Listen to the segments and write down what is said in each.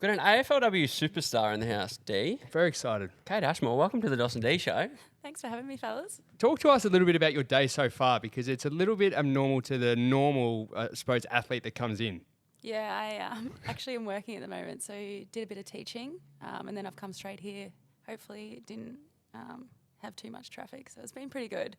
Got an AFLW Superstar in the house, D. Very excited. Kaitlyn Ashmore, welcome to the dos&d show. Thanks for having me, fellas. Talk to us a little bit about your day so far, because it's a little bit abnormal to the normal, I suppose, athlete that comes in. Yeah, I actually am working at the moment, so did a bit of teaching, and then I've come straight here. Hopefully it didn't have too much traffic, so it's been pretty good.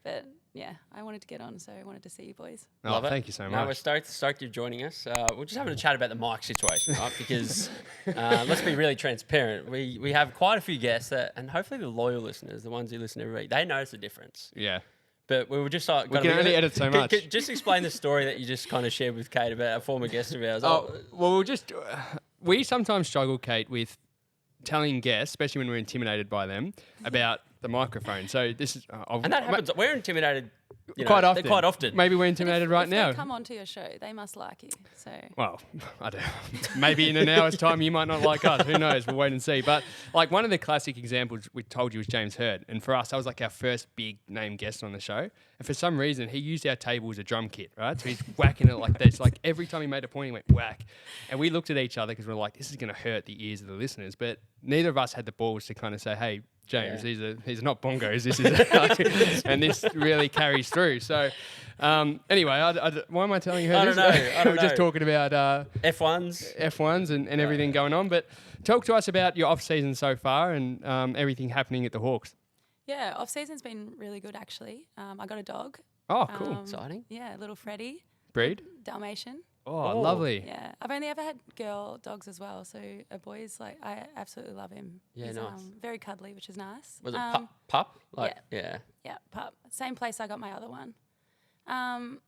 But yeah, I wanted to get on, so I wanted to see you boys. Oh, Love it. Thank you so much. No, we're stoked you're joining us. We're just having a chat about the mic situation, right? Because let's be really transparent. We have quite a few guests that, and hopefully the loyal listeners, the ones who listen every week, they notice the difference. Yeah. But we were just like... We can only edit so much. Just explain the story that you just kind of shared with Kate about a former guest of ours. Well, we sometimes struggle, Kate, with telling guests, especially when we're intimidated by them, about the microphone. So this is... and that happens. We're intimidated quite often. Quite often. Maybe we're intimidated right if now. they come onto your show, they must like you. So Well, I don't know. Maybe in an hour's time you might not like us. Who knows? We'll wait and see. But like one of the classic examples we told you was James Hurd. And for us, that was like our first big name guest on the show. And for some reason, he used our table as a drum kit, right? So he's whacking it like this. Like every time he made a point, he went whack. And we looked at each other because we're like, this is going to hurt the ears of the listeners. But neither of us had the balls to kind of say, hey, James, these are not bongos. This is, and this really carries through. So, anyway, why am I telling you? I don't know. We're just talking about F1s and everything going on. But talk to us about your off season so far and everything happening at the Hawks. yeah, off season's been really good actually. I got a dog. Oh, cool. Exciting. Yeah, little Freddie, Breed. Dalmatian. Oh, lovely. Yeah, I've only ever had girl dogs as well. So a boy's like, I absolutely love him. Yeah, He's, nice. very cuddly, which is nice. Was it pup? Yeah, pup. Same place I got my other one. And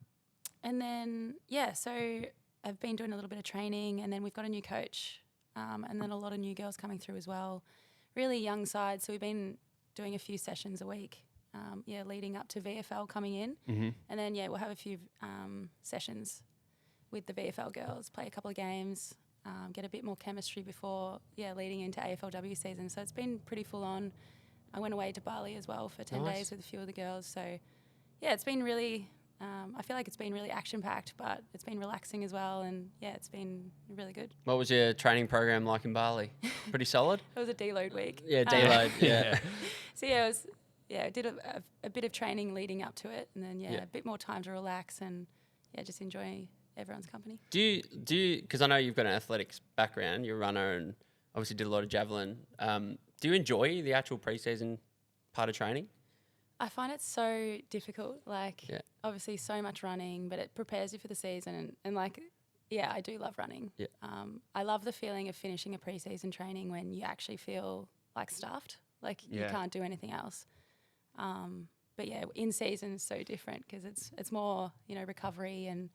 then so I've been doing a little bit of training, and then we've got a new coach, and then a lot of new girls coming through as well. Really young side, so we've been doing a few sessions a week. Leading up to VFL coming in, and then we'll have a few sessions with the VFL girls, play a couple of games, get a bit more chemistry before leading into AFLW season. So it's been pretty full on. I went away to Bali as well for 10 days with a few of the girls. So it's been really, I feel like it's been really action packed, but it's been relaxing as well. And it's been really good. What was your training program like in Bali? Pretty solid? It was a deload week. Yeah, deload. Yeah. So it was, I did a bit of training leading up to it, and then a bit more time to relax and just enjoy everyone's company. Do you? Because I know you've got an athletics background. You're a runner and obviously did a lot of javelin. Do you enjoy the actual pre-season part of training? I find it so difficult. Obviously so much running, but it prepares you for the season. And I do love running. Yeah. I love the feeling of finishing a pre-season training when you actually feel like stuffed, you can't do anything else. But in season is so different because it's more, recovery and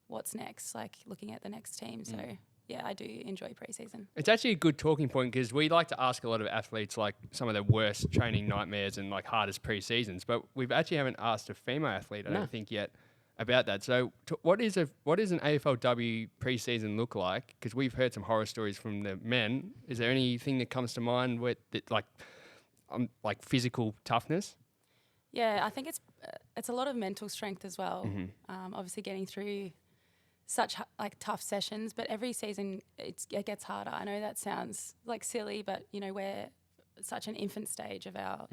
what's next, looking at the next team. So I do enjoy pre-season. It's actually a good talking point because we like to ask a lot of athletes some of the worst training nightmares and hardest pre-seasons, but we actually haven't asked a female athlete, I don't think yet, about that. So what does an AFLW pre-season look like? Because we've heard some horror stories from the men. Is there anything that comes to mind with physical toughness? Yeah, I think it's a lot of mental strength as well. Obviously getting through such tough sessions, but every season it gets harder. I know that sounds silly, but we're such an infant stage of our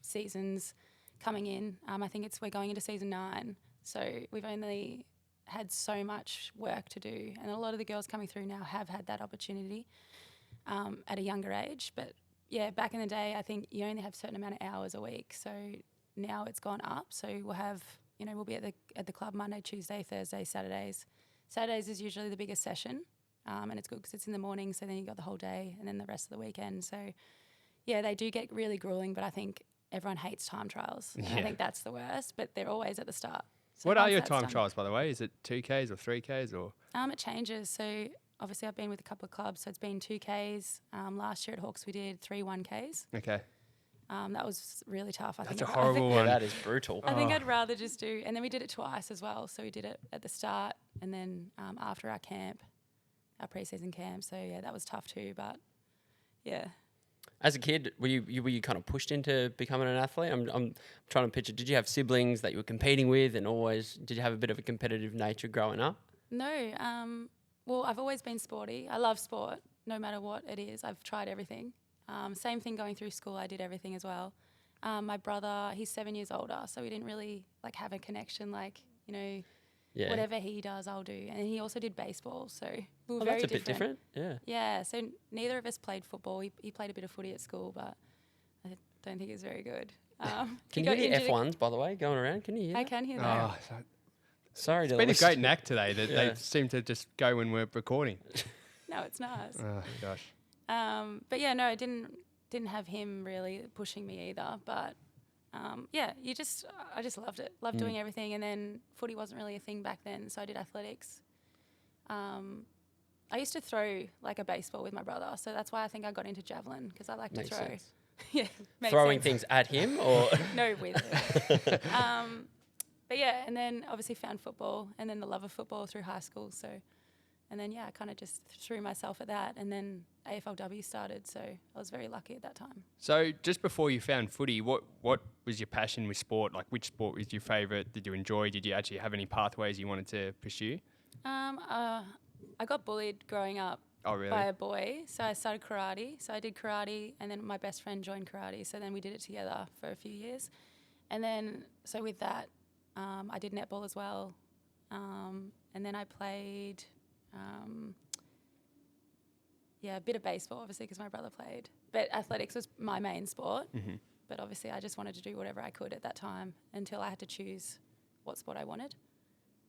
seasons coming in. I think we're going into season 9, so we've only had so much work to do, and a lot of the girls coming through now have had that opportunity at a younger age. But back in the day, I think you only have a certain amount of hours a week, so now it's gone up. So we'll have, we'll be at the club Monday, Tuesday, Thursday, Saturdays. Saturdays is usually the biggest session, and it's good because it's in the morning, so then you've got the whole day and then the rest of the weekend. So, they do get really grueling, but I think everyone hates time trials. Yeah. I think that's the worst, but they're always at the start. So what are your time trials, by the way? Is it 2Ks or 3Ks or? It changes. So obviously I've been with a couple of clubs, so it's been 2Ks. Last year at Hawks we did 3 1Ks. Okay. That was really tough. That's a horrible one. That is brutal. I think I'd rather just do, and then we did it twice as well. So we did it at the start and then after our camp, our pre-season camp. So that was tough too. But as a kid, were you kind of pushed into becoming an athlete? I'm trying to picture. Did you have siblings that you were competing with, and did you have a bit of a competitive nature growing up? No. Well, I've always been sporty. I love sport. no matter what it is, I've tried everything. Same thing going through school, I did everything as well. My brother, he's 7 years older, so we didn't really like have a connection. Like, you know, whatever he does, I'll do. And he also did baseball, so we were very that's a different. bit different. Yeah. Yeah. So neither of us played football. He played a bit of footy at school, but I don't think he was very good. Can you hear the F1s, by the way, going around? Can you hear I that? can hear that. Oh, Sorry to it's been a listen. great knack today that they seem to just go when we're recording. No, it's nice. Oh, gosh. But yeah, no, I didn't have him really pushing me either. But yeah, I just loved it. Loved doing everything. And then footy wasn't really a thing back then, so I did athletics. I used to throw like a baseball with my brother, so that's why I think I got into javelin, because I like to throw. Sense. Yeah, Throwing sense. things at him or No, with it. But yeah, and then obviously found football, and then the love of football through high school. So, and then yeah, I kind of just threw myself at that, and then AFLW started. So I was very lucky at that time. So just before you found footy, what was your passion with sport? Like, which sport was your favourite? Did you enjoy? Did you actually have any pathways you wanted to pursue? I got bullied growing up. Oh, really? By a boy. So I started karate. So I did karate, and then my best friend joined karate. So then we did it together for a few years. And then, so with that, I did netball as well. And then I played, a bit of baseball, obviously, because my brother played. But athletics was my main sport. Mm-hmm. But obviously, I just wanted to do whatever I could at that time until I had to choose what sport I wanted.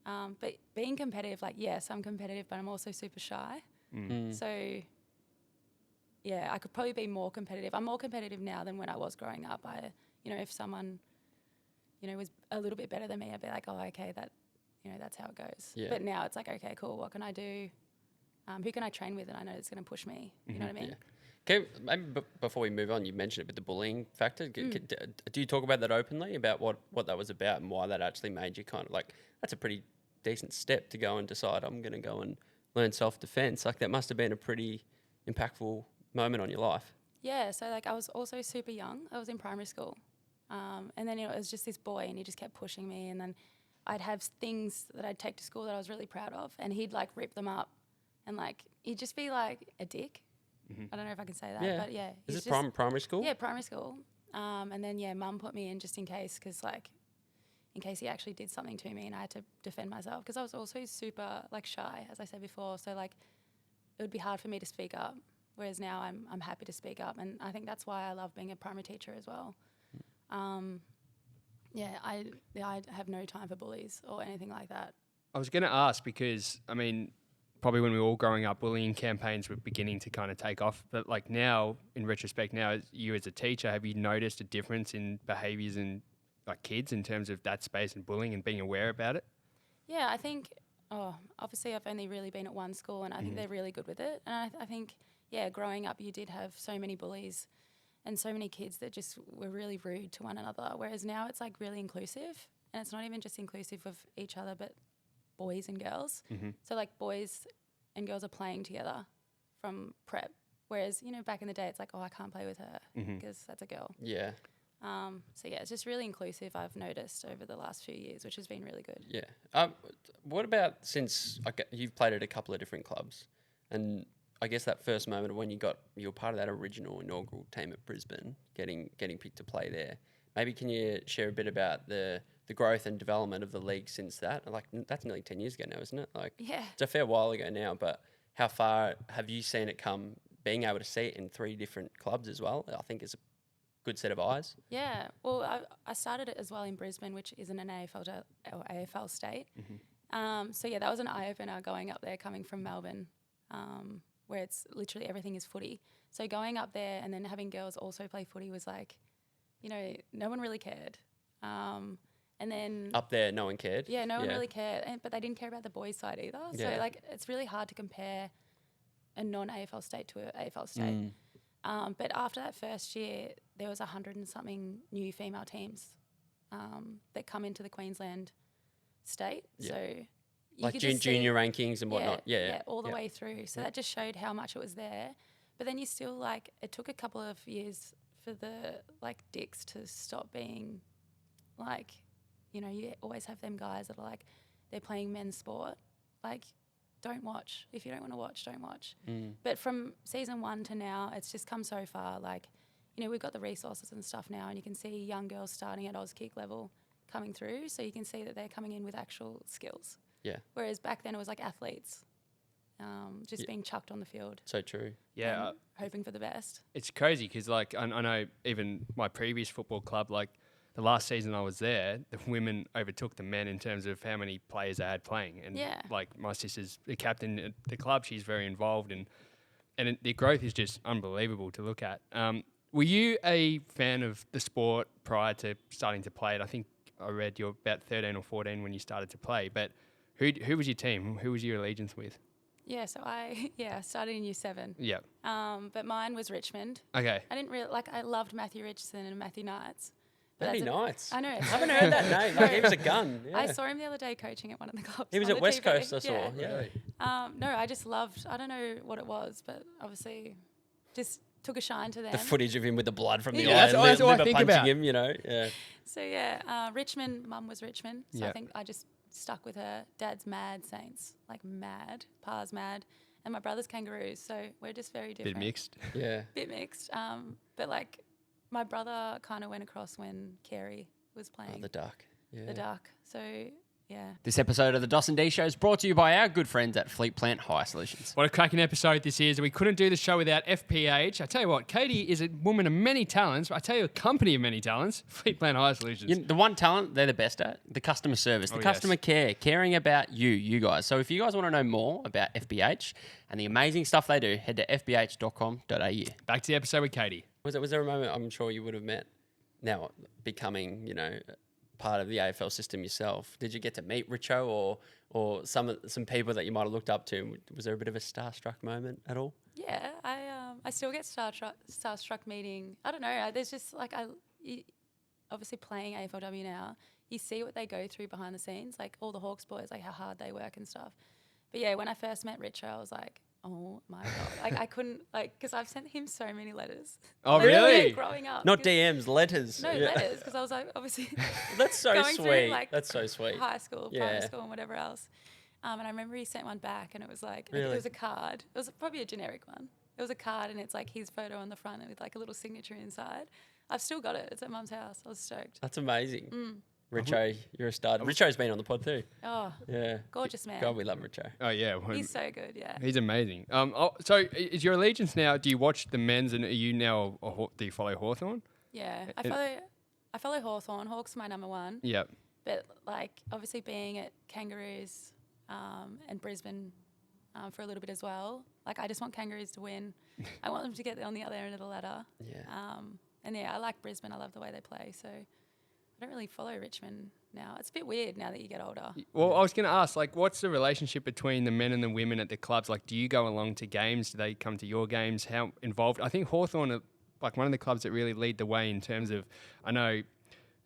But being competitive, like, yes, I'm competitive, but I'm also super shy. So, yeah, I could probably be more competitive. I'm more competitive now than when I was growing up. If someone, was a little bit better than me, I'd be like, oh, okay, that's how it goes. Yeah. But now it's like, okay, cool, what can I do? Who can I train with? And I know it's going to push me. You know what I mean? Yeah. Okay, maybe before we move on, you mentioned it with the bullying factor. Do you talk about that openly, about what that was about and why that actually made you kind of like, that's a pretty decent step to go and decide I'm going to go and learn self-defense? Like, that must have been a pretty impactful moment on your life. Yeah, so like I was also super young. I was in primary school. And then it was just this boy, and he just kept pushing me, and then I'd have things that I'd take to school that I was really proud of, and he'd like rip them up, and like he'd just be like a dick. I don't know if I can say that, but yeah. Is this primary school? Yeah, primary school. And then Mum put me in just in case, because like in case he actually did something to me and I had to defend myself, because I was also super like shy, as I said before. So like it would be hard for me to speak up, whereas now I'm happy to speak up, and I think that's why I love being a primary teacher as well. I have no time for bullies or anything like that. I was going to ask because, I mean, probably when we were all growing up, bullying campaigns were beginning to kind of take off. But like now, in retrospect, now you as a teacher, have you noticed a difference in behaviours in like kids in terms of that space and bullying and being aware about it? Yeah, I think, obviously I've only really been at one school, and I think they're really good with it. And I think, growing up you did have so many bullies and so many kids that just were really rude to one another, whereas now it's like really inclusive, and it's not even just inclusive of each other, but boys and girls. So like boys and girls are playing together from prep, whereas, back in the day it's like, oh, I can't play with her because that's a girl. Yeah. It's just really inclusive, I've noticed over the last few years, which has been really good. Yeah. What about since you've played at a couple of different clubs, and I guess that first moment of when you were part of that original inaugural team at Brisbane, getting picked to play there. Maybe can you share a bit about the growth and development of the league since that? Like, that's nearly 10 years ago now, isn't it? Like, Yeah. it's a fair while ago now, but how far have you seen it come, being able to see it in 3 different clubs as well? I think it's a good set of eyes. Yeah. Well, I started it as well in Brisbane, which isn't an AFL state. That was an eye-opener going up there, coming from Melbourne, where it's literally everything is footy. So going up there and then having girls also play footy was like, no one really cared. And then Up there, no one cared. Yeah, no one really cared, but they didn't care about the boys' side either. Yeah. So like it's really hard to compare a non-AFL state to an AFL state. But after that first year, there was 100 and something new female teams that come into the Queensland state. Yeah. So you Like could just junior rankings and whatnot. Yeah. all the way through. So that just showed how much it was there. But then you still like, it took a couple of years for the like dicks to stop being like, you always have them guys that are like, they're playing men's sport. Like, don't watch. If you don't want to watch, don't watch. But from season 1 to now, it's just come so far. Like, you know, we've got the resources and stuff now, and you can see young girls starting at Auskick level coming through, so you can see that they're coming in with actual skills. Yeah. Whereas back then it was like athletes, just being chucked on the field. So true. Yeah. Hoping for the best. It's crazy because, like, I know even my previous football club, like, the last season I was there, the women overtook the men in terms of how many players they had playing. And, like, my sister's the captain at the club. She's very involved, and the growth is just unbelievable to look at. Were you a fan of the sport prior to starting to play it? I think I read you're about 13 or 14 when you started to play, but who was your team? Who was your allegiance with? Yeah, so I started in year 7. Yeah. But mine was Richmond. Okay. I didn't really, like, I loved Matthew Richardson and Matthew Knights. Matty Knights. I know. I haven't heard that name. Like, he was a gun. Yeah. I saw him the other day coaching at one of the clubs. He was on at the West TV. Coast, I saw. Yeah. Really? No, I just loved, I don't know what it was, but obviously just took a shine to them. The footage of him with the blood from the Yeah, eye, that's all I liver think punching about. him, you know. Yeah. So yeah, Richmond, mum was Richmond. So Yeah. I think I just stuck with her. Dad's mad Saints, like mad. Pa's mad. And my brother's Kangaroos. So we're just very different. Bit mixed. Yeah. Bit mixed. But like my brother kind of went across when Carey was playing Oh, the duck. Yeah. the duck. So yeah. This episode of the dos&d show is brought to you by our good friends at Fleet Plant Hire Solutions. What a cracking episode this is. We couldn't do the show without FPH. I tell you what, Katie is a woman of many talents. I tell you, a company of many talents. Fleet Plant Hire Solutions. You know, the one talent they're the best at, the customer service, the Oh, customer yes. care, caring about you guys. So if you guys want to know more about FBH and the amazing stuff they do, head to fbh.com.au. Back to the episode with Katie. Was there a moment I'm sure you would have met now becoming, you know, part of the AFL system yourself? Did you get to meet Richo or some people that you might have looked up to? Was there a bit of a starstruck moment at all? Yeah, I still get starstruck meeting. I don't know. There's just like obviously playing AFLW now, you see what they go through behind the scenes, like all the Hawks boys, like how hard they work and stuff. But yeah, when I first met Richo, I was like, oh my god, like I couldn't because I've sent him so many letters. Oh, Like, really? Growing up, Not 'cause- DMs, letters. No Yeah. letters, because I was like obviously That's so going through, sweet. like, That's so sweet. high school, Yeah. primary school, and whatever else. And I remember he sent one back, and it was like it Really? was a card. It was probably a generic one. It was a card, and it's like his photo on the front and with like a little signature inside. I've still got it. It's at Mum's house. I was stoked. That's amazing. Richo, you're a star. Richo's been on the pod too. Oh, Yeah. gorgeous man. God, we love Richo. Oh, yeah. Well, He's so good. Yeah. he's amazing. So is your allegiance now, do you watch the men's and are you now, do you follow Hawthorn? Yeah. It- I follow Hawthorn. Hawks are my number one. Yep. But like obviously being at Kangaroos and Brisbane for a little bit as well. Like I just want Kangaroos to win. I want them to get on the other end of the ladder. Yeah. And yeah, I like Brisbane. I love the way they play. So I don't really follow Richmond now. It's a bit weird now that you get older. Well, I was going to ask, like, what's the relationship between the men and the women at the clubs? Like, do you go along to games? Do they come to your games? How involved? I think Hawthorn are like one of the clubs that really lead the way in terms of, I know,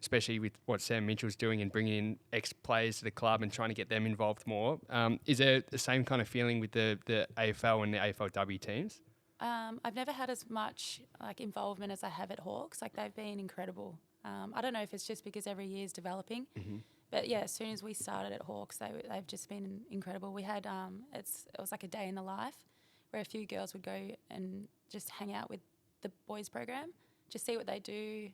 especially with what Sam Mitchell's doing and bringing in ex-players to the club and trying to get them involved more. Is there the same kind of feeling with the AFL and the AFLW teams? I've never had as much like involvement as I have at Hawks. Like they've been incredible. I don't know if it's just because every year is developing, but yeah, as soon as we started at Hawks, they've just been incredible. We had it was like a day in the life where a few girls would go and just hang out with the boys program, just see what they do.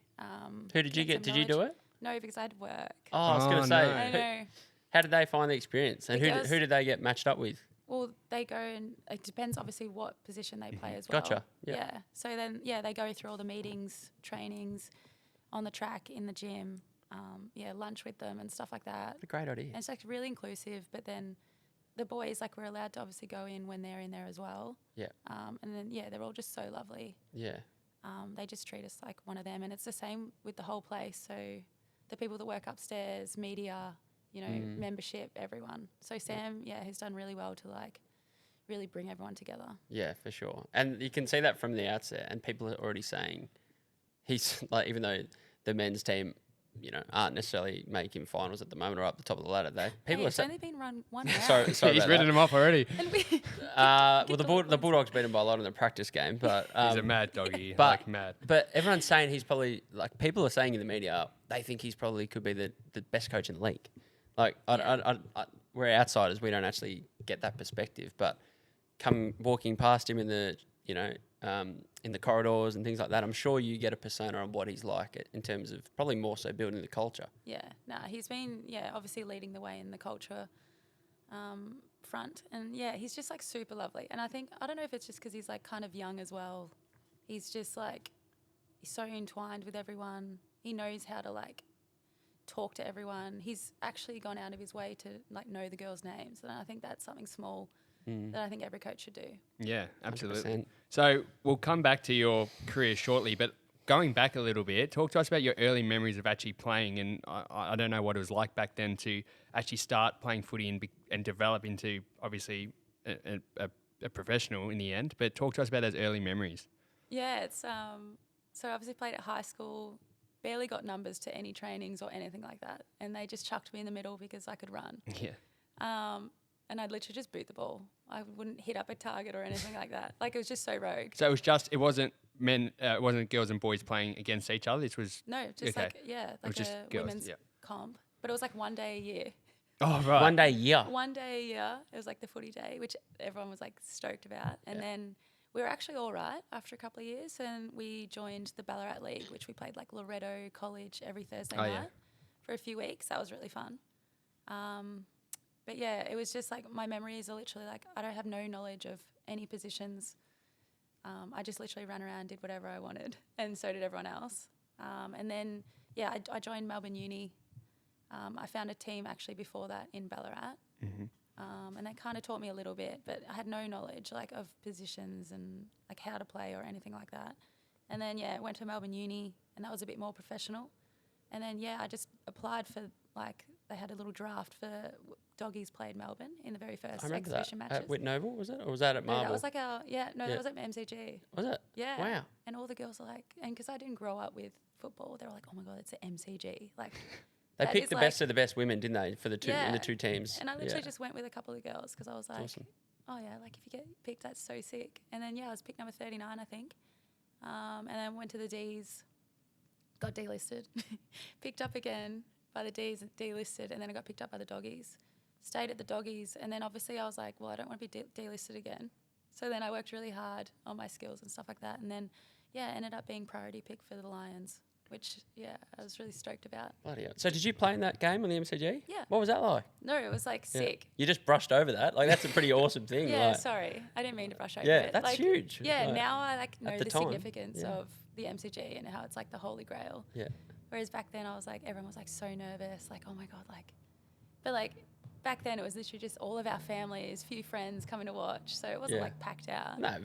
Who did you get? some Did you do knowledge. it? No, because I had work. Oh, I was going Oh, to say. no. I know. How did they find the experience? And The who girls- did they get matched up with? Well, they go and it depends obviously what position they play as well. Gotcha. Yeah. Yeah. So then, they go through all the meetings, trainings, on the track, in the gym, lunch with them and stuff like that. What a great idea. And it's like really inclusive. But then the boys, like we're allowed to obviously go in when they're in there as well. Yeah. And then they're all just so lovely. Yeah. They just treat us like one of them, and it's the same with the whole place. So the people that work upstairs, media, membership, everyone. So Sam, has done really well to like really bring everyone together. Yeah, for sure. And you can see that from the outset. And people are already saying he's like, even though the men's team, aren't necessarily making finals at the moment or up the top of the ladder, people are It's saying. only been run one round. Sorry He's about written that. them off already. And we Well, Get the the Bulldogs beat him by a lot in the practice game, but He's a mad doggy, but- like mad. but everyone's saying he's probably like people are saying in the media they think he's probably could be the best coach in the league. Like I we're outsiders. We don't actually get that perspective. But walking past him in the, in the corridors and things like that, I'm sure you get a persona on what he's like in terms of probably more so building the culture. Yeah, he's been, obviously leading the way in the culture front. And, he's just, like, super lovely. And I don't know if it's just because he's, like, kind of young as well. He's just, like, he's so entwined with everyone. He knows how to, like, talk to everyone. He's actually gone out of his way to, like, know the girls' names. And I think that's something small that I think every coach should do. Yeah, absolutely. 100%. So we'll come back to your career shortly, but going back a little bit, talk to us about your early memories of actually playing. And I don't know what it was like back then to actually start playing footy and develop into, obviously, a professional in the end. But talk to us about those early memories. Yeah, it's so I obviously played at high school, barely got numbers to any trainings or anything like that. And they just chucked me in the middle because I could run. Yeah. And I'd literally just boot the ball. I wouldn't hit up a target or anything like that. Like, it was just so rogue. So it wasn't girls and boys playing against each other. This was just okay. like just a girls, women's comp. But it was like 1 day a year. Oh, right. 1 day a year. 1 day a year. It was like the footy day, which everyone was like stoked about. And then we were actually all right after a couple of years, and we joined the Ballarat League, which we played like Loretto College every Thursday night for a few weeks. That was really fun. But it was just like my memories are literally like I don't have no knowledge of any positions. I just literally ran around, did whatever I wanted, and so did everyone else. And then I joined Melbourne Uni. I found a team actually before that in Ballarat. And they kind of taught me a little bit, but I had no knowledge like of positions and like how to play or anything like that. And then went to Melbourne Uni, and that was a bit more professional. And then I just applied for like they had a little draft for Doggies played Melbourne in the very first exhibition matches. At Whitten Oval, was it? Or was that at Marvel? No, that was like that was at MCG. Was it? Yeah. Wow. And all the girls are like, and because I didn't grow up with football, they were like, oh my God, it's an MCG. Like, they picked the best of the best women, didn't they, for the in the two teams? And I literally just went with a couple of girls because I was like, awesome. Oh yeah, like if you get picked, that's so sick. And then I was picked number 39, I think. And then went to the Ds, got delisted, picked up again by the Ds, delisted, and then I got picked up by the Doggies. Stayed at the Doggies, and then obviously I was like, well, I don't want to be delisted again. So then I worked really hard on my skills and stuff like that, and then ended up being priority pick for the Lions, which I was really stoked about. Bloody hell. So did you play in that game on the MCG? Yeah. What was that like? No, it was like sick. You just brushed over that. Like that's a pretty awesome thing. Sorry, I didn't mean to brush over yeah, it. that's like, huge. Yeah, like, now I like know the time, significance of the MCG and how it's like the holy grail. Yeah. Whereas back then I was like, everyone was like so nervous, like oh my God, like, but like. Back then, it was literally just all of our families, few friends coming to watch. So it wasn't like packed out. No,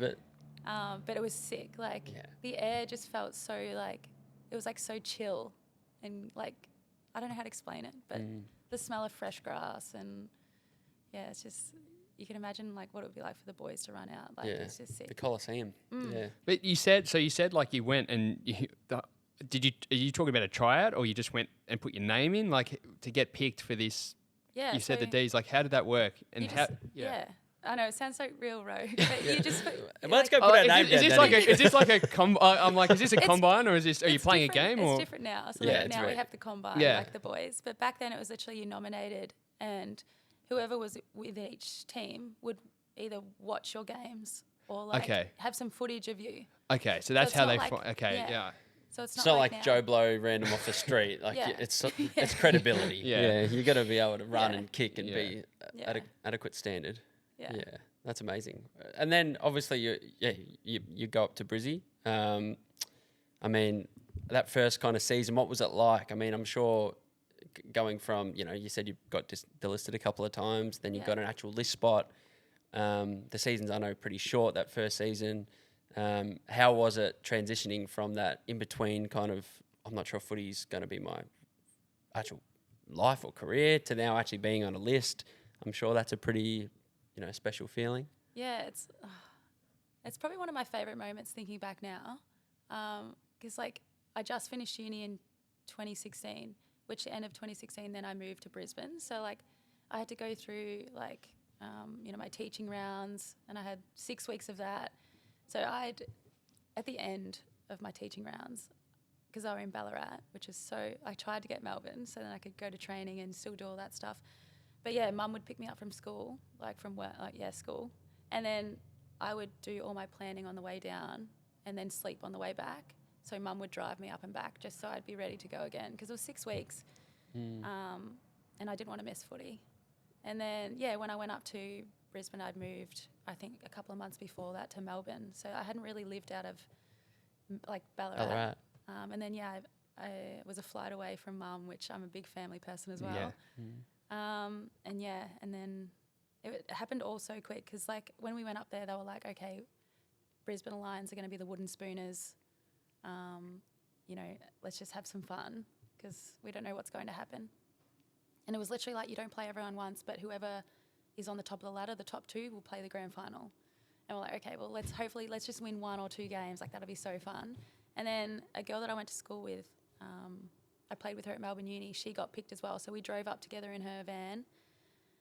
but it was sick. Like the air just felt so like it was like so chill, and like I don't know how to explain it, but the smell of fresh grass and it's just you can imagine like what it would be like for the boys to run out. Like it's just sick. The Coliseum. Yeah. But you said like you went and are you talking about a tryout or you just went and put your name in like to get picked for this? Yeah, you said the D's. Like, how did that work? And I know it sounds like real rogue, but you just. Let's go put our name down. Is this like a I'm like, is this a combine or is this? Are you playing a game or? It's different now. So now we have the combine, like the boys. But back then it was literally you nominated, and whoever was with each team would either watch your games or like have some footage of you. Okay, so that's how they. So it's not like like Joe Blow random off the street. Like it's credibility. You got to be able to run and kick and be at an adequate standard. Yeah, that's amazing. And then obviously you go up to Brizzy. I mean, that first kind of season, what was it like? I mean, I'm sure going from you said you got delisted a couple of times, then you got an actual list spot. The seasons I know pretty short that first season. How was it transitioning from that in between kind of, I'm not sure if footy's going to be my actual life or career to now actually being on a list? I'm sure that's a pretty, special feeling. Yeah, it's probably one of my favourite moments thinking back now. Because like I just finished uni in 2016, which the end of 2016, then I moved to Brisbane. So like I had to go through like, my teaching rounds, and I had 6 weeks of that. So at the end of my teaching rounds, because I were in Ballarat, I tried to get Melbourne so then I could go to training and still do all that stuff. But yeah, Mum would pick me up from school, like from work, school, and then I would do all my planning on the way down, and then sleep on the way back. So Mum would drive me up and back just so I'd be ready to go again, because it was 6 weeks, and I didn't want to miss footy. And then when I went up to Brisbane, I'd moved, I think, a couple of months before that to Melbourne, so I hadn't really lived out of like Ballarat. And then I was a flight away from Mum, which I'm a big family person as well. Yeah. And then it happened all so quick, because like when we went up there, they were like, okay, Brisbane Lions are going to be the wooden spooners. Let's just have some fun, because we don't know what's going to happen. And it was literally like, you don't play everyone once, but whoever is on the top of the ladder, the top two, will play the grand final. And we're like, okay, well, let's just win 1 or 2 games. Like, that'll be so fun. And then a girl that I went to school with, I played with her at Melbourne Uni. She got picked as well. So we drove up together in her van.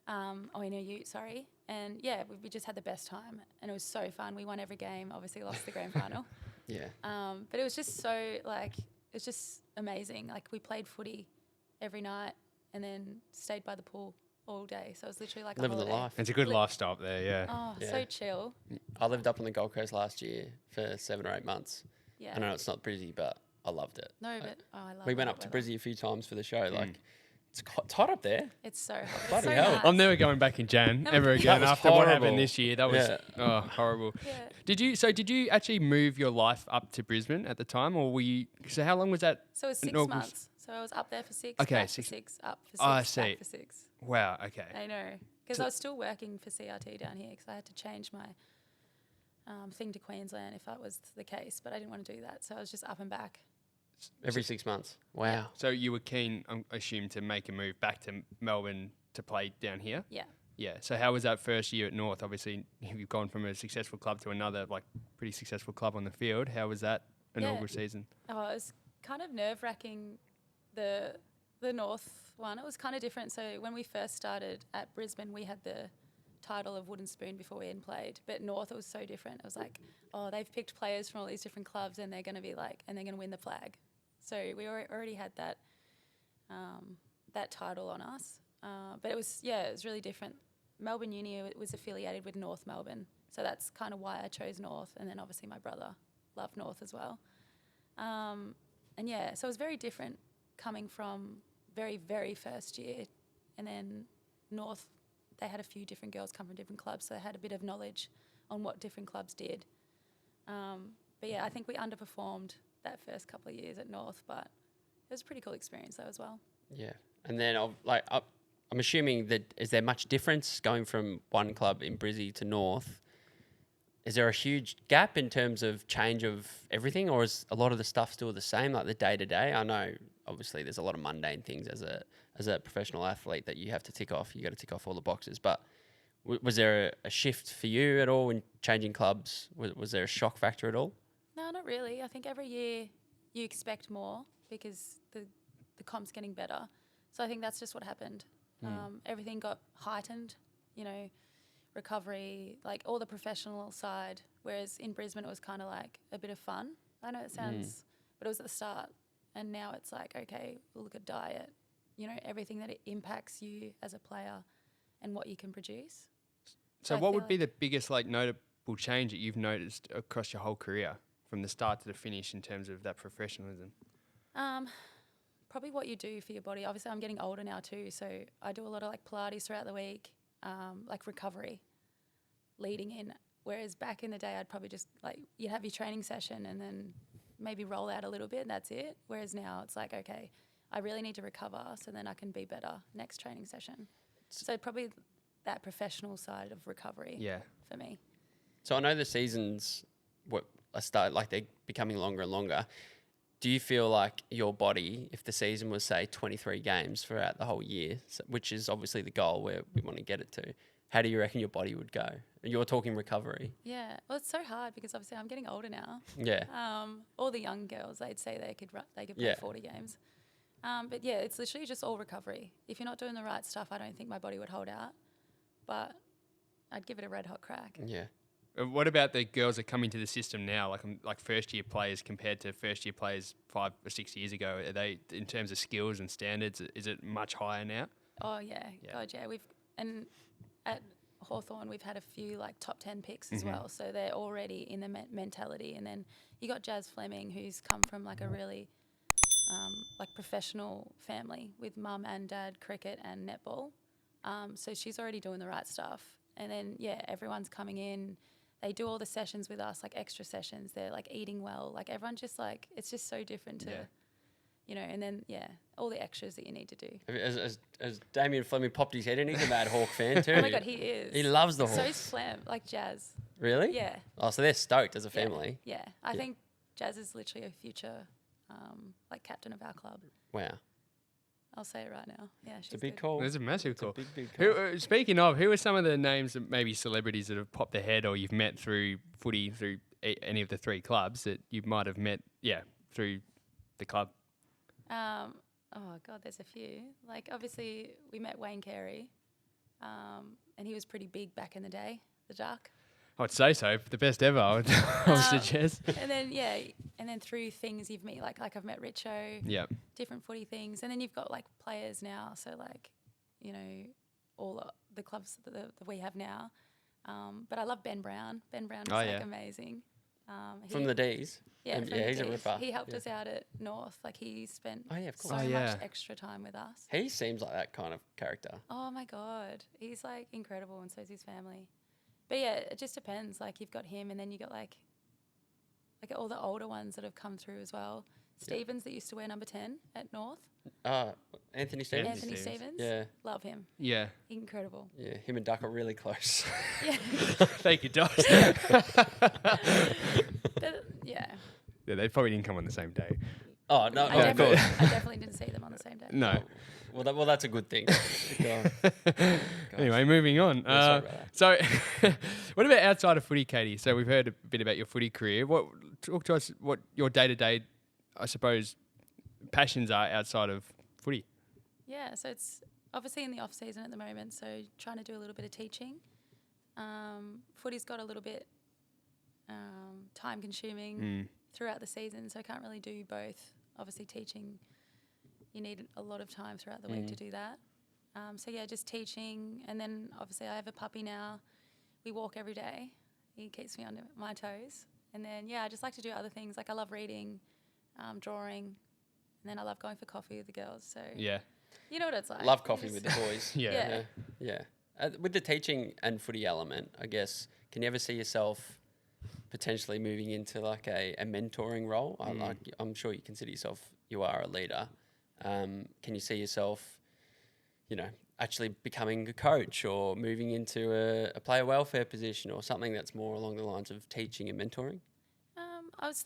In her ute, sorry. And we just had the best time. And it was so fun. We won every game, obviously lost the grand final. Yeah. But it was just so, it's just amazing. Like, we played footy every night and then stayed by the pool all day. So it was literally like living a the holiday. life. It's a good lifestyle up there, yeah. Oh, Yeah. so chill. I lived up on the Gold Coast last year for 7 or 8 months. Yeah. I know it's not busy, but I loved it. No, but I love it. We went up to Brizzy a few times for the show. Like, it's hot up there. It's so hot. Bloody It's so hell. nice. I'm never going back in Jan No, ever that again was after what horrible. happened this year. That was Yeah. horrible. Yeah. Did you actually move your life up to Brisbane at the time, or were you? So how long was that? So it was 6 inaugural- months. So I was up there for 6, Okay, back 6. for 6, up for 6, Oh, I see. back for 6. Wow. Okay. I know. Because So- I was still working for CRT down here, because I had to change my thing to Queensland if that was the case. But I didn't want to do that. So I was just up and back. Every 6 months. Wow. So you were keen, I assume, to make a move back to Melbourne to play down here. Yeah. Yeah. So how was that first year at North? Obviously, you've gone from a successful club to another, like, pretty successful club on the field. How was that inaugural season? Oh, it was kind of nerve-wracking, the North one. It was kind of different. So when we first started at Brisbane, we had the title of Wooden Spoon before we even played. But North, it was so different. It was like, oh, they've picked players from all these different clubs, and they're going to be like, and they're going to win the flag. So we already had that that title on us. But it was really different. Melbourne Uni was affiliated with North Melbourne. So that's kind of why I chose North. And then obviously my brother loved North as well. So it was very different coming from very, very first year. And then North, they had a few different girls come from different clubs, so they had a bit of knowledge on what different clubs did. I think we underperformed that first couple of years at North, but it was a pretty cool experience though as well. Yeah. And then, I'm assuming that, is there much difference going from one club in Brizzy to North? Is there a huge gap in terms of change of everything, or is a lot of the stuff still the same, like the day-to-day? I know, obviously, there's a lot of mundane things as a professional athlete that you have to tick off. You got to tick off all the boxes. But was there a shift for you at all in changing clubs? Was there a shock factor at all? No, not really. I think every year you expect more because the comp's getting better. So I think that's just what happened. Everything got heightened, recovery, like all the professional side, whereas in Brisbane it was kind of like a bit of fun. I know it sounds, but it was at the start. And now it's like, okay, we'll look at diet, everything that it impacts you as a player and what you can produce. So I what feel would be the biggest, like, notable change that you've noticed across your whole career from the start to the finish in terms of that professionalism? Probably what you do for your body. Obviously, I'm getting older now too, so I do a lot of like Pilates throughout the week, like recovery leading in. Whereas back in the day, I'd probably just like, you'd have your training session and then maybe roll out a little bit and that's it. Whereas now it's like, okay, I really need to recover so then I can be better next training session. So probably that professional side of recovery for me. So I know the seasons they're becoming longer and longer. Do you feel like your body, if the season was, say, 23 games throughout the whole year, which is obviously the goal where we want to get it to, how do you reckon your body would go? You're talking recovery. Yeah, well, it's so hard because obviously I'm getting older now. Yeah. All the young girls, they'd say they could play Yeah. 40 games. But yeah, it's literally just all recovery. If you're not doing the right stuff, I don't think my body would hold out. But I'd give it a red hot crack. Yeah. What about the girls that come into the system now, like first year players compared to first year players 5 or 6 years ago? Are they, in terms of skills and standards, is it much higher now? Oh yeah, Yeah. God yeah. And at Hawthorn we've had a few like top 10 picks as well, so they're already in the mentality. And then you got Jazz Fleming, who's come from like a really like professional family with mum and dad cricket and netball. So she's already doing the right stuff. And then yeah, everyone's coming in. They do all the sessions with us, like extra sessions. They're like eating well. Like everyone just like, it's just so different to, you know, and then, yeah, all the extras that you need to do. As Damien Fleming popped his head in, he's a mad Hawk fan too. Oh my God, he is. He loves the So Hawks. is Flem, like Jazz. Really? Yeah. Oh, so they're stoked as a family. Yeah. I think Jazz is literally a future, like captain of our club. Wow. I'll say it right now. Yeah, she's It's a big good. call. There's a massive call. Big Who, speaking of, who are some of the names of maybe celebrities that have popped their head or you've met through footy, through any of the three clubs that you might have met, through the club? Oh God, there's a few. Like obviously we met Wayne Carey, and he was pretty big back in the day, the Duck. I'd say so. The best ever, I would suggest. And then through things you've met, like I've met Richo, Yeah. different footy things, and then you've got like players now. So like, you know, all the clubs that we have now. But I love Ben Brown. Ben Brown is like amazing. From the D's. Yeah, And from he's the a D's. ripper. He helped us out at North. Like he spent Oh, yeah, of course. so Oh, much yeah. extra time with us. He seems like that kind of character. Oh my God, he's like incredible, and so is his family. But yeah, it just depends. Like you've got him, and then you got like all the older ones that have come through as well. Stevens that used to wear number 10 at North. Anthony Stevens. Anthony Stevens. Yeah. Love him. Yeah. Incredible. Yeah, him and Duck are really close. Yeah. Thank you, Josh. Yeah. Yeah, they probably didn't come on the same day. Oh, no, I of course. definitely didn't see them on the same day. No. Well, that's a good thing. Anyway, moving on. Yeah, So, what about outside of footy, Katie? So we've heard a bit about your footy career. Talk to us what your day-to-day, I suppose, passions are outside of footy. Yeah, so it's obviously in the off season at the moment, so trying to do a little bit of teaching. Footy's got a little bit time consuming throughout the season, so I can't really do both. Obviously teaching, you need a lot of time throughout the week to do that. So yeah, just teaching, and then obviously I have a puppy now. We walk every day. He keeps me on my toes. And then yeah, I just like to do other things. Like I love reading, drawing, and then I love going for coffee with the girls. So Yeah. you know what it's like. Love coffee with the boys. Yeah. Yeah. With the teaching and footy element, I guess, can you ever see yourself potentially moving into like a mentoring role? I'm sure you consider yourself, you are a leader. Can you see yourself, actually becoming a coach or moving into a player welfare position or something that's more along the lines of teaching and mentoring? I was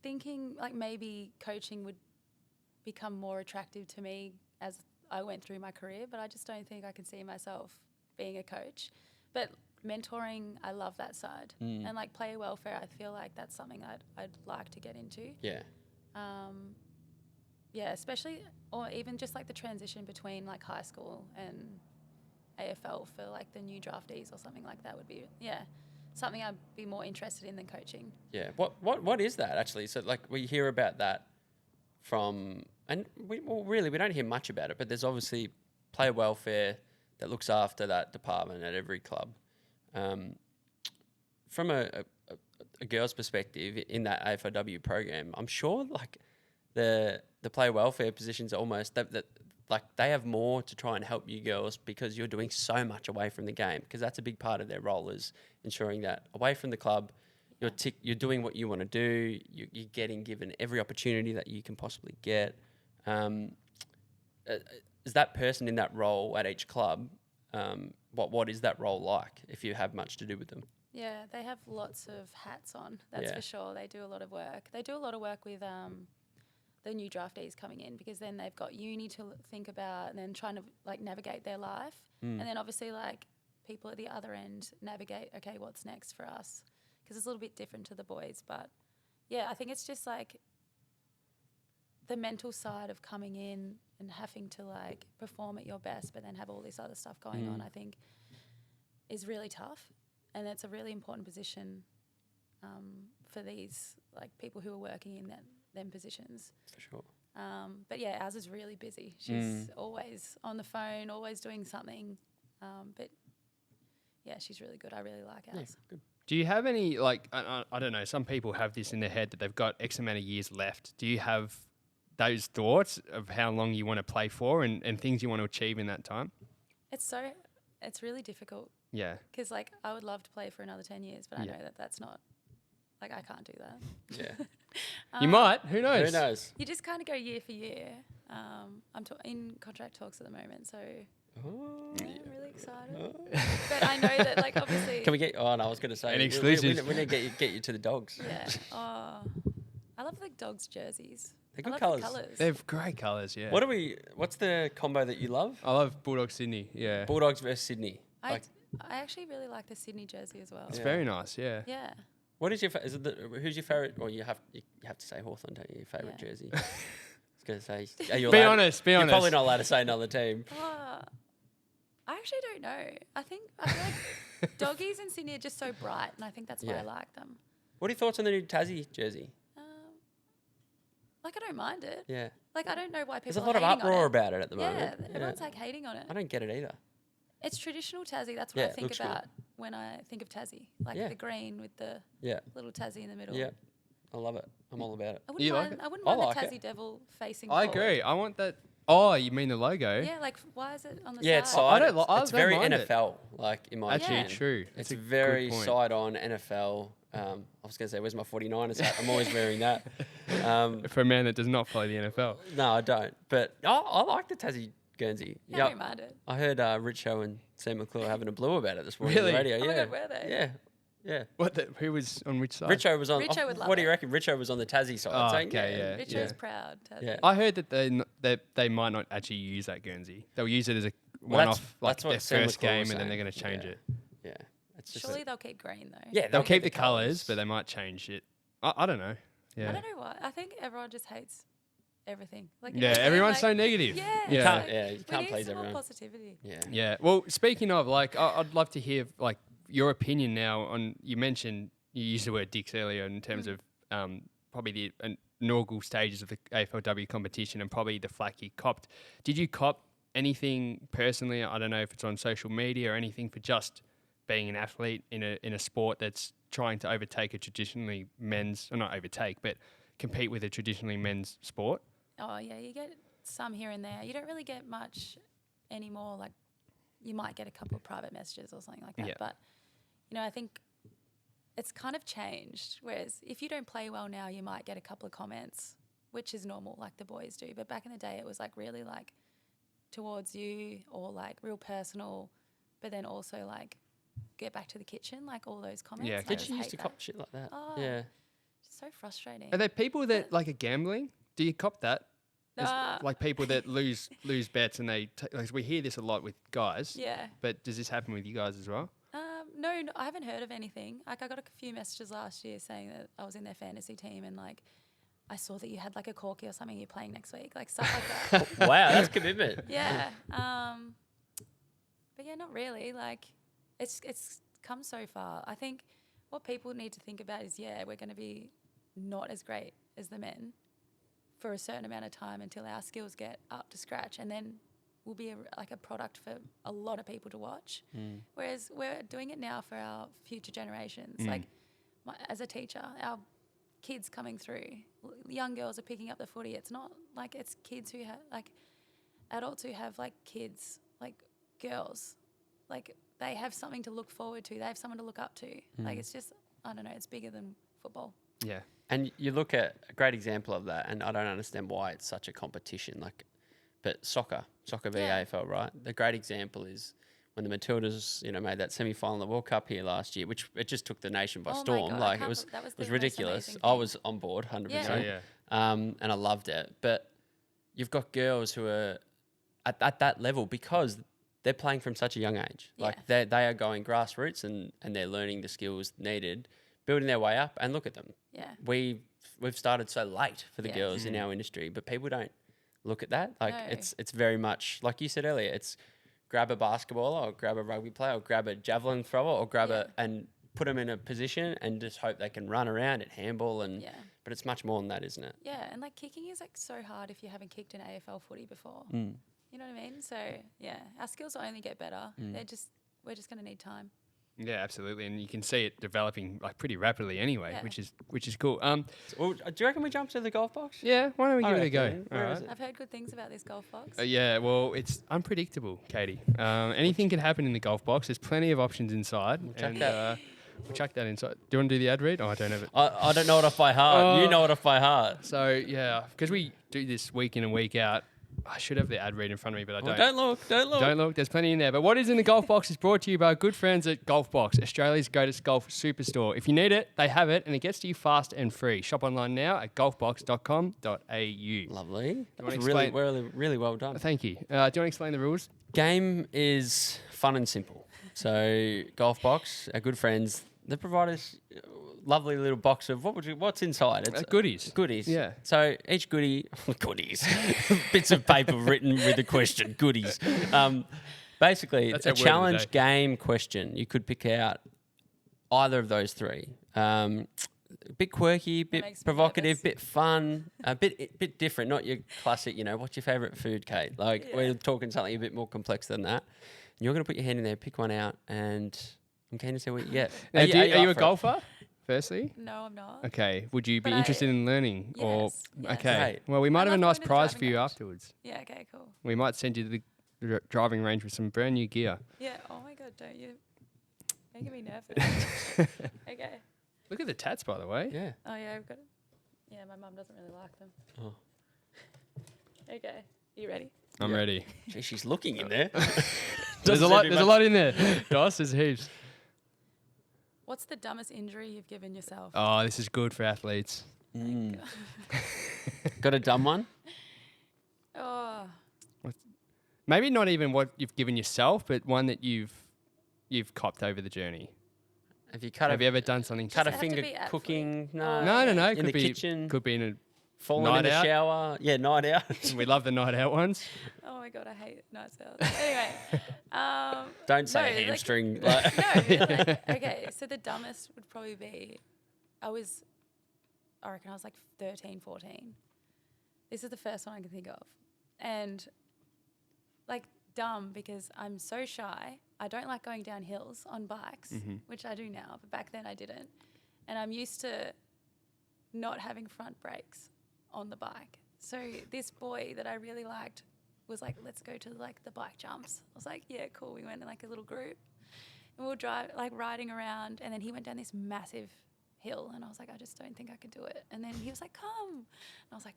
thinking like maybe coaching would become more attractive to me as I went through my career, but I just don't think I can see myself being a coach. But mentoring, I love that side. And like player welfare, I feel like that's something I'd like to get into. Yeah. Yeah, especially, or even just like the transition between like high school and AFL for like the new draftees or something like that would be, something I'd be more interested in than coaching. Yeah. What is that actually? So like we hear about that from, and we don't hear much about it, but there's obviously player welfare that looks after that department at every club. From a girl's perspective in that AFLW program, I'm sure like the player welfare positions are almost that like they have more to try and help you girls because you're doing so much away from the game, because that's a big part of their role, is ensuring that away from the club you're doing what you want to do, you're getting given every opportunity that you can possibly get. Is that person in that role at each club, what is that role like if you have much to do with them? Yeah, they have lots of hats on, that's for sure. They do a lot of work. They do a lot of work with the new draftees coming in, because then they've got uni to think about and then trying to like navigate their life. And then obviously like people at the other end navigate, okay, what's next for us? Because it's a little bit different to the boys. But yeah, I think it's just like the mental side of coming in and having to like perform at your best, but then have all this other stuff going on, I think is really tough. And it's a really important position for these like people who are working in them positions. For sure. But yeah, ours is really busy. She's always on the phone, always doing something. But yeah, she's really good. I really like ours. Good. Do you have any, like, I don't know, some people have this in their head that they've got X amount of years left. Do you have those thoughts of how long you want to play for and things you want to achieve in that time? It's really difficult. Yeah. Because, like, I would love to play for another 10 years, but I know that that's not, like, I can't do that. Yeah. You might. Who knows? Who knows? You just kind of go year for year. I'm in contract talks at the moment, so I'm really excited. But I know that, like, obviously... Can we get... Oh, no, I was going to say... An exclusive. We need to get you to the Dogs. Yeah. Oh, I love the Dogs jerseys. They're I good love colours. the They have great colours, yeah. What's the combo that you love? I love Bulldog Sydney, yeah. Bulldogs versus Sydney. I actually really like the Sydney jersey as well. It's very nice, yeah. Yeah. What is your... who's your favourite... Well, you have to say Hawthorn, don't you? Your favourite jersey. I was going to say... Are you Be allowed- honest. You're probably not allowed to say another team. I actually don't know. I feel like doggies in Sydney are just so bright, and I think that's why I like them. What are your thoughts on the new Tassie jersey? Like, I don't mind it. Yeah. Like, I don't know why people There's a are lot of hating on uproar it. about it at the moment. Yeah, everyone's like hating on it. I don't get it either. It's traditional Tassie. That's what Yeah, I it think looks good. about when I think of Tassie. Like the green with the little Tassie in the middle. Yeah. I love it. I'm all about it. I You like wouldn't mind, it? I wouldn't I mind like the it. Tassie devil facing I forward. agree. I want that. Oh, you mean the logo? Yeah, like, why is it on the Yeah, side? it's side. I It's don't very mind it. NFL, like, in my Actually, opinion. true. It's That's a good very point. side on NFL. I was going to say, where's my 49ers hat? I'm always wearing that. For a man that does not follow the NFL. No, I don't. But I like the Tassie Guernsey. Yeah, I don't mind it. I heard Richo and Sam McClure having a blue about it this morning Really? on the radio. Oh my yeah. God, were they? Yeah. Yeah. Who was on which side? Richo was on. Richo would love what do you it. reckon? Richo was on the Tassie side. Oh, saying, okay, yeah. Richo's proud. Tassie. Yeah. I heard that they might not actually use that Guernsey. They'll use it as a Well, one-off, like that's what their Sam first McClure game, was and then they're saying. going to change Yeah. it. Yeah. It's just Surely they'll keep green though. yeah, They'll keep the colours, but they might change it. I don't know. Yeah. I don't know why. I think everyone just hates everything. Like Yeah, everything, everyone's like, so negative. Yeah. Yeah. Can't- like, yeah, you we can't need please some more everyone. positivity. Yeah. Yeah. Well, speaking of, like, I'd love to hear, like, your opinion now on, you mentioned, you used the word dicks earlier in terms of probably the inaugural stages of the AFLW competition and probably the flack you copped. Did you cop anything personally? I don't know if it's on social media or anything for just being an athlete in a sport that's trying to overtake a traditionally men's, or not overtake, but compete with a traditionally men's sport? Oh yeah, you get some here and there. You don't really get much anymore. Like, you might get a couple of private messages or something like that. Yeah. But you know, I think it's kind of changed. Whereas if you don't play well now, you might get a couple of comments, which is normal, like the boys do. But back in the day, it was like really like towards you or like real personal, but then also like get back to the kitchen, like all those comments. Yeah, I Did just you used hate to that. cop shit like that? Oh. Yeah. So frustrating. Are there people that, like, are gambling? Do you cop that? There's, Uh, like, people that lose bets and they, like, we hear this a lot with guys. Yeah. But does this happen with you guys as well? No, I haven't heard of anything. Like, I got a few messages last year saying that I was in their fantasy team and like I saw that you had like a corky or something you're playing next week, like stuff like that. Wow, that's commitment. Yeah. But yeah, not really. Like, it's come so far. I think what people need to think about is, yeah, we're going to be not as great as the men for a certain amount of time until our skills get up to scratch, and then we'll be a product for a lot of people to watch. Whereas we're doing it now for our future generations. Like, as a teacher, our kids coming through, young girls are picking up the footy. It's not like it's kids who have, like, adults who have, like, kids, like, girls. Like, they have something to look forward to. They have someone to look up to. Like, it's just, I don't know, it's bigger than football. Yeah. And you look at a great example of that, and I don't understand why it's such a competition. Like, but soccer v Yeah. AFL, right? The great example is when the Matildas, made that semi-final in the World Cup here last year, which it just took the nation by Oh my storm. God, I Like, can't it was, that was it was the most ridiculous. amazing I thing. was on board, 100%. Yeah. Oh, yeah. And I loved it. But you've got girls who are at that level because they're playing from such a young age. Like, they are going grassroots and they're learning the skills needed, building their way up. And look at them. Yeah. We've started so late for the Yeah. girls in our industry, but people don't look at that. Like, No. it's very much like you said earlier. It's grab a basketball or grab a rugby player or grab a javelin thrower or grab Yeah. and put them in a position and just hope they can run around and handball and. Yeah. But it's much more than that, isn't it? Yeah, and like kicking is like so hard if you haven't kicked an AFL footy before. Mm. You know what I mean? So yeah, our skills will only get better. We're just going to need time. Yeah, absolutely, and you can see it developing like pretty rapidly anyway, Yeah. which is cool. Well, do you reckon we jump to the golf box? Yeah, why don't we I give it a go? reckon. Where is it? I've heard good things about this golf box. Yeah, well, it's unpredictable, Katie. Anything can happen in the golf box. There's plenty of options inside. We'll chuck that inside. Do you want to do the ad read? Oh, I don't have it. I don't know it off by heart. You know it off by heart. So, yeah, because we do this week in and week out, I should have the ad read in front of me, but I don't. Don't look. Don't look. There's plenty in there. But what is in the golf box is brought to you by our good friends at Golf Box, Australia's greatest golf superstore. If you need it, they have it, and it gets to you fast and free. Shop online now at golfbox.com.au. Lovely. That was explain- really well done. Thank you. Do you want to explain the rules? Game is fun and simple. So Golf Box, our good friends, they provide us a lovely little box of what's inside. It's Goodies. Goodies. Yeah. So each goodie, goodies, bits of paper written with a question. Goodies. Basically, That's a our word of the challenge day. game question. You could pick out either of those three. A bit quirky, makes me bit provocative, nervous. bit fun, a bit different. Not your classic. What's your favourite food, Kate? Like we're talking something a bit more complex than that. You're going to put your hand in there, pick one out, and I'm keen to see what you get. Now, are you up a for it? golfer, firstly? No, I'm not. Okay. Would you be But interested in learning? Yes, yes. Okay. Great. Well, we might I have a love nice going to the prize for driving you range. afterwards. Yeah, okay, cool. We might send you to the driving range with some brand new gear. Yeah, oh my God, don't you? Making me nervous. Okay. Look at the tats, by the way. Yeah. Oh, yeah, I've got it. Yeah, my mum doesn't really like them. Oh. Okay, you ready? I'm Yeah. ready. Gee, she's looking in there. There's a lot in there. Dos, there's heaps. What's the dumbest injury you've given yourself? Oh, this is good for athletes. Mm. Got a dumb one? Oh, Maybe not even what you've given yourself, but one that you've copped over the journey. Have you cut Have you ever done something? cut a Does it have to finger be at cooking? footy? No. No. In Could the be kitchen? Could be in a. Falling in Night the out? shower? Yeah, night out. We love the night out ones. oh my God, I hate nights out. Anyway, Don't say no, like- hamstring. no, like, okay, so the dumbest would probably be, I reckon I was like 13, 14. This is the first one I can think of. And like dumb because I'm so shy. I don't like going down hills on bikes, which I do now, but back then I didn't. And I'm used to not having front brakes on the bike. So this boy that I really liked was like, let's go to like the bike jumps. I was like, yeah, cool. We went in like a little group and we were riding around, and then he went down this massive hill and I was like, I just don't think I could do it. And then he was like, come. And I was like,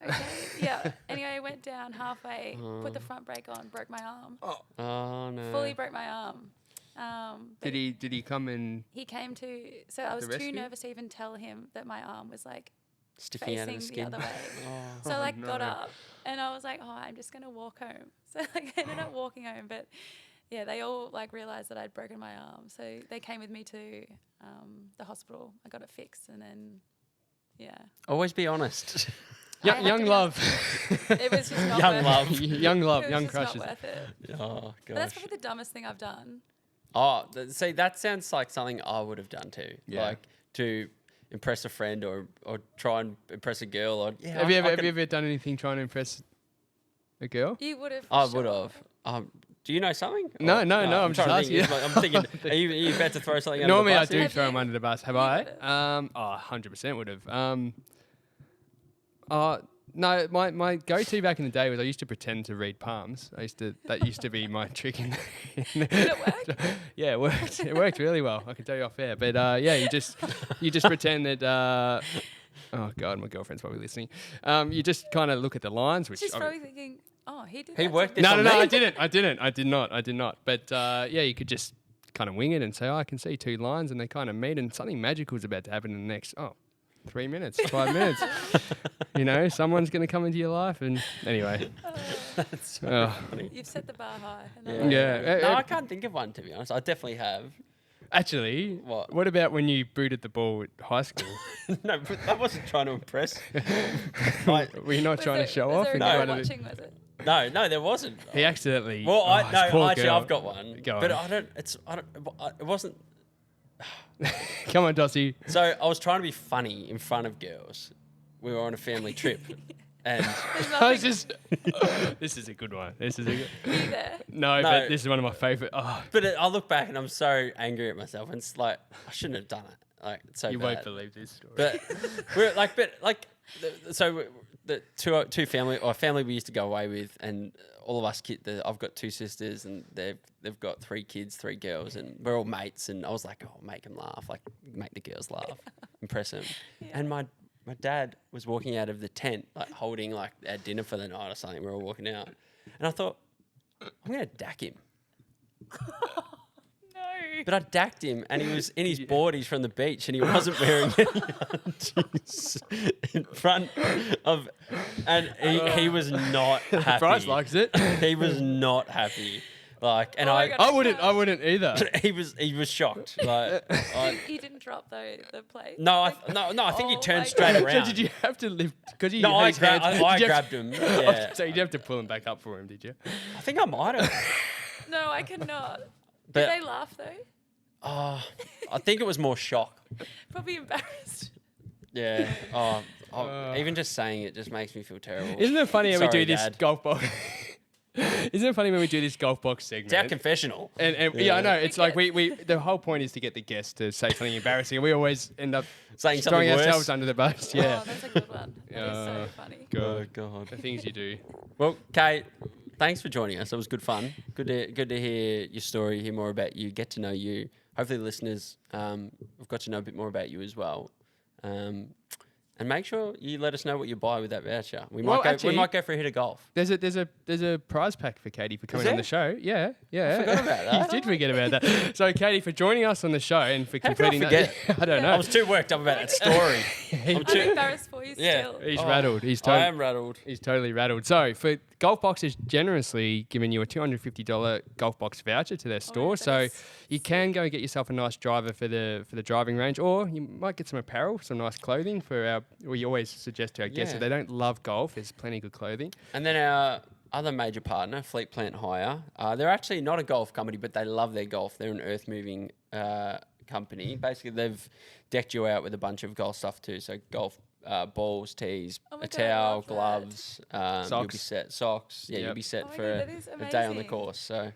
okay, yeah. Anyway, I went down halfway, put the front brake on, broke my arm. Oh, no. Fully broke my arm. But Did he come and? he came to, so I was The too rescue? nervous to even tell him that my arm was like Sticking out of the facing the skin. other way. Oh. So I like got no. up and I was like, oh, I'm just going to walk home. So like I ended up walking home, but yeah, they all like realized that I'd broken my arm. So they came with me to the hospital. I got it fixed and then, yeah. Always be honest. I had Young to be love. It was just not Young worth love. it. Young love. It was Young just crushes. not worth it. Oh, But that's gosh. probably the dumbest thing I've done. Oh, see, that sounds like something I would have done too. Yeah. Like to impress a friend or try and impress a girl. Or yeah, Have you I ever done anything trying to impress a girl? You would have. I would have. Do you know something? No, Or- no, I'm just trying to think. asking. I'm thinking, are you about to throw something under Normally the I bus? do here? Have throw you- him under the bus. Have you I? would've. 100% would have. No, my go-to back in the day was I used to pretend to read palms. That used to be my trick. Did it work? Yeah, it worked. It worked really well. I can tell you off air. But yeah, you just pretend that. Oh God, my girlfriend's probably listening. You just kind of look at the lines, which She's probably thinking, oh, he did. He that worked to it me. no, on no, me? I did not. But yeah, you could just kind of wing it and say, oh, I can see two lines, and they kind of meet, and something magical is about to happen in the next 3 minutes, 5 minutes. You know, someone's going to come into your life, and anyway. That's so Oh. funny. You've set the bar high. and I Yeah. like it. Yeah. No, I can't think of one to be honest. I definitely have. Actually, What? what about when you booted the ball at high school? No, but I wasn't trying to impress. Were you not Was trying there- to show was off? there a in girl front of the- watching, was it? No, there wasn't. He accidentally. Well, this poor actually, girl. I've got one. Go But on. it wasn't. Come on, Dossie. So I was trying to be funny in front of girls. We were on a family trip, and I was just. This is a good one. This is a good. Were you there? No, No. but this is one of my favourite. Oh, but I look back and I'm so angry at myself, and it's like I shouldn't have done it. Like it's so you bad. won't believe this story. But the two family we used to go away with, and all of us I've got 2 sisters, and they've got 3 kids, 3 girls, and we're all mates. And I was like, oh, make them laugh, like make the girls laugh, impress them. Yeah. And my dad was walking out of the tent, like holding like our dinner for the night or something. We're all walking out, and I thought, I'm gonna dack him. No. But I dacked him, and he was in his boardies from the beach, and he wasn't wearing any undies in front of, and he was not happy. Bryce likes it. He was not happy. Like, and Oh my God. I wouldn't either. he was shocked. Like, He didn't drop the plate. no, I think he Oh turned my straight God. around. So did you have to lift? Because you No, had I his hands- did you have grabbed him. Yeah, So you have to pull him back up for him, did you? I think I might have. No, I cannot. But Did they laugh though? I think it was more shock. Probably embarrassed. Yeah. Even just saying it just makes me feel terrible. Isn't it funny how we Sorry, do this Dad. golf box? Isn't it funny when we do this golf box segment? It's our confessional. And yeah, I know. It's like we the whole point is to get the guests to say something embarrassing, and we always end up Saying throwing something ourselves worse. under the bus. Yeah. Oh, that's a good one. That is so funny. Oh, God. The things you do. Well, Kate, thanks for joining us. It was good fun. Good to hear your story, hear more about you, get to know you. Hopefully the listeners have got to know a bit more about you as well. And make sure you let us know what you buy with that voucher. We Well, might go. actually- We might go for a hit of golf. There's a prize pack for Katie for coming on there? the show. Yeah. I forgot about that. You did forget about that. So Katie, for joining us on the show and for How could I completing that. forget? I don't know. I was too worked up about that story. I'm I'm too. embarrassed for you Yeah. still. He's Oh, rattled. He's I totally. am rattled. He's totally rattled. So, for Golf Box has generously given you a $250 Golf Box voucher to their store. that So is you can go and get yourself a nice driver for the driving range, or you might get some apparel, some nice clothing for our. We always suggest to our guests Yeah. if they don't love golf, there's plenty of good clothing. And then our other major partner, Fleet Plant Hire, they're actually not a golf company, but they love their golf. They're an earth moving company. Basically, they've decked you out with a bunch of golf stuff too. So golf balls, tees, Oh my a God, I towel, love that. gloves. You'll be Socks. set. Socks. Yeah, Yep. you'll be set Oh my for God, that is a day on the amazing. course. So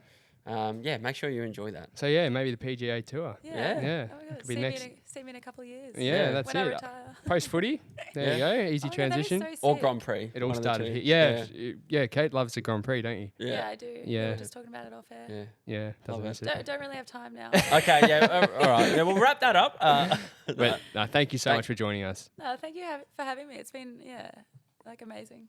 yeah, make sure you enjoy that. So yeah, maybe the PGA Tour. Yeah. Yeah. Oh my Yeah. God. Could be See, next- see me in a couple of years. Yeah, that's when I it. retire. Post footy. There you go. Easy Oh my God, that is transition. so Or sick. Grand Prix. It all one of the started two. here. Yeah, Kate loves the Grand Prix, don't you? Yeah, I do. We Yeah. were just talking about it off air. Yeah. Yeah, doesn't it. miss it. Don't really have time now. Okay. Yeah. All right. Yeah, we'll wrap that up. But no, thank you so Thank- much for joining us. No, thank you for having me. It's been amazing.